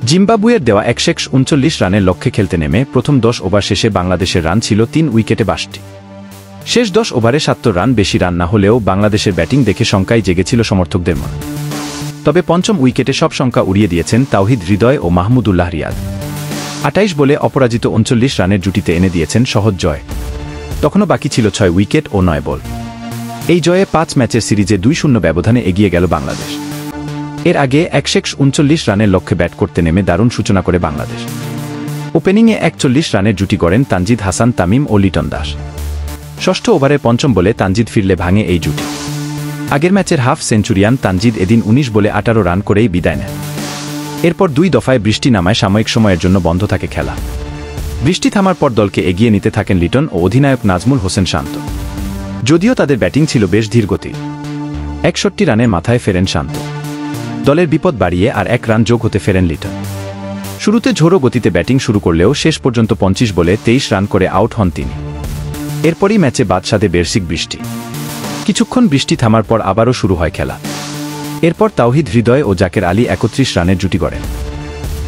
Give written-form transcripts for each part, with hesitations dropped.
জিম্বাবুয়ের দেওয়া 139 রানের লক্ষ্যে খেলতে নেমে প্রথম 10 ওভার শেষে বাংলাদেশের রান ছিল 3 উইকেটে 62। শেষ 10 ওভারে 70 রান বেশি রান না হলেও বাংলাদেশের ব্যাটিং দেখে শঙ্কায় জেগেছিল সমর্থকদের মনে। তবে পঞ্চম উইকেটে সব শঙ্কা উড়িয়ে দিয়েছেন তাওহিদ হৃদয় ও মাহমুদুল্লাহ রিয়াদ। 28 বলে অপরাজিত 39 রানের জুটিতে এনে দিয়েছেন সহজ জয়। তখনও বাকি ছিল 6 উইকেট ও 9 বল। এই জয়ে 5 ম্যাচের সিরিজে 2-0 ব্যবধানে এগিয়ে গেল বাংলাদেশ। এর আগে 139 রানের লক্ষ্যে ব্যাট করতে নেমে দারুণ সূচনা করে বাংলাদেশ। ওপেনিংয়ে 41 রানের জুটি গড়েন তানজিদ হাসান তামিম ও লিটন দাস। ষষ্ঠ ওভারের পঞ্চম বলে তানজিদ ফিরলে ভাঙে এই জুটি। আগের ম্যাচের হাফ সেঞ্চুরিয়ান তানজিদ এদিন 19 বলে 18 রান করেই বিদায় নেন। এরপর 2 দফায় বৃষ্টি নামায় সাময়িক সময়ের জন্য বন্ধ থাকে খেলা। বৃষ্টি থামার পর দলকে এগিয়ে নিতে থাকেন লিটন ও অধিনায়ক নাজমুল হোসেন শান্ত। যদিও তাদের ব্যাটিং ছিল বেশ ধীরগতির। 61 রানের মাথায় ফেরেন শান্ত। দলের বিপদ বাড়িয়ে আর 1 রান যোগ হতে ফেরেন লিটন। শুরুতে ঝোড়ো গতিতে ব্যাটিং শুরু করলেও শেষ পর্যন্ত 25 বলে 23 রান করে আউট হন তিনি। এরপরই ম্যাচে বাদ সাধে বেরসিক বৃষ্টি। কিছুক্ষণ বৃষ্টি থামার পর আবারও শুরু হয় খেলা। এরপর তাওহিদ হৃদয় ও জাকের আলী 31 রানের জুটি গড়েন।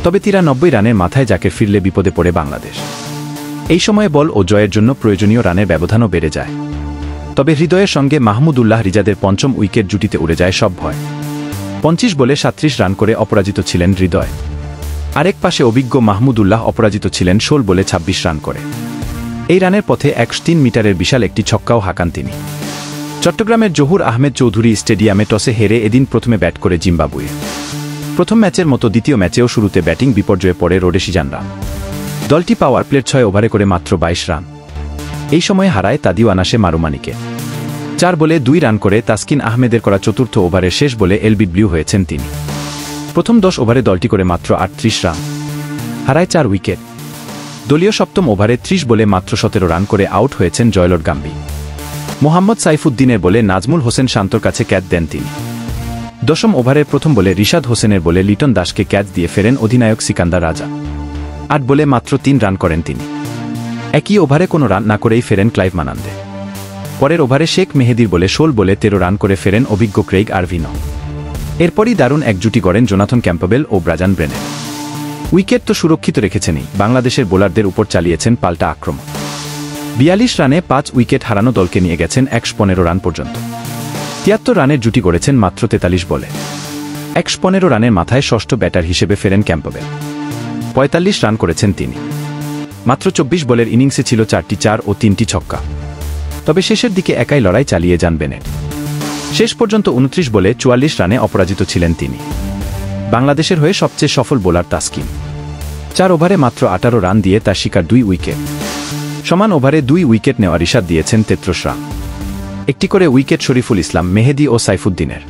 তবে 93 রানের মাথায় জাকের ফিরলে বিপদে পড়ে বাংলাদেশ। এই সময়ে বল ও জয়ের জন্য প্রয়োজনীয় রানের ব্যবধানও বেড়ে যায়। তবে হৃদয়ের সঙ্গে মাহমুদুল্লাহ রিজাদের পঞ্চম উইকেট জুটিতে উড়ে যায় সব ভয়। 25 বলে 37 রান করে অপরাজিত ছিলেন হৃদয়। আরেক পাশে অভিজ্ঞ মাহমুদুল্লাহ অপরাজিত ছিলেন 16 বলে 26 রান করে। এই রানের পথে 103 মিটারের বিশাল একটি ছক্কাও হাঁকান তিনি। চট্টগ্রামের জহুর আহমেদ চৌধুরী স্টেডিয়ামে টসে হেরে এদিন প্রথমে ব্যাট করে জিম্বাবুয়ে। প্রথম ম্যাচের মতো দ্বিতীয় ম্যাচেও শুরুতে ব্যাটিং বিপর্যয়ে পড়ে রোডেশিয়ানরা। দলটি পাওয়ার প্লের 6 ওভারে করে মাত্র 22 রান। এই সময়ে হারায় তাদিও আনাসে মারুমানিকে। 4 বলে 2 রান করে তাসকিন আহমেদের করা চতুর্থ ওভারের শেষ বলে এলবিডব্লিউ হয়েছেন তিনি। প্রথম 10 ওভারে দলটি করে মাত্র 38 রান, হারায় 4 উইকেট। দলীয় সপ্তম ওভারে 30 বলে মাত্র 17 রান করে আউট হয়েছেন জয়লট গাম্বি। মোহাম্মদ সাইফুদ্দিনের বলে নাজমুল হোসেন শান্তর কাছে ক্যাচ দেন তিনি। দশম ওভারের প্রথম বলে রিশাদ হোসেনের বলে লিটন দাসকে ক্যাচ দিয়ে ফেরেন অধিনায়ক সিকান্দার রাজা। 8 বলে মাত্র 3 রান করেন তিনি। একই ওভারে কোনো রান না করেই ফেরেন ক্লাইভ মানান্দে। পরের ওভারে শেখ মেহেদির বলে 16 বলে 13 রান করে ফেরেন অভিজ্ঞ ক্রেইগ আরভিনো। এরপরই দারুণ এক জুটি গড়েন জোনাথন ক্যাম্পবেল ও ব্রাজান ব্রেনে। উইকেট তো সুরক্ষিত রেখেছেনই, বাংলাদেশের বোলারদের উপর চালিয়েছেন পাল্টা আক্রমণ। 42 রানে 5 উইকেট হারানো দলকে নিয়ে গেছেন 115 রান পর্যন্ত। 73 রানের জুটি গড়েছেন মাত্র 43 বলে। 115 রানের মাথায় ষষ্ঠ ব্যাটার হিসেবে ফেরেন ক্যাম্পবেল। 45 রান করেছেন তিনি। মাত্র 24 বলের ইনিংসে ছিল 4টি 4 ও 3টি ছক্কা। তবে শেষের দিকে একাই লড়াই চালিয়ে যান বেনেট। শেষ পর্যন্ত 29 বলে 44 রানে অপরাজিত ছিলেন তিনি। বাংলাদেশের হয়ে সবচেয়ে সফল বোলার তাসকিন। 4 ওভারে মাত্র 18 রান দিয়ে তার শিকার 2 উইকেট। সমান ওভারে 2 উইকেট নেওয়া রিশাদ দিয়েছেন 33 রান। একটি করে উইকেট শরীফুল ইসলাম, মেহেদি ও সাইফুদ্দিনের।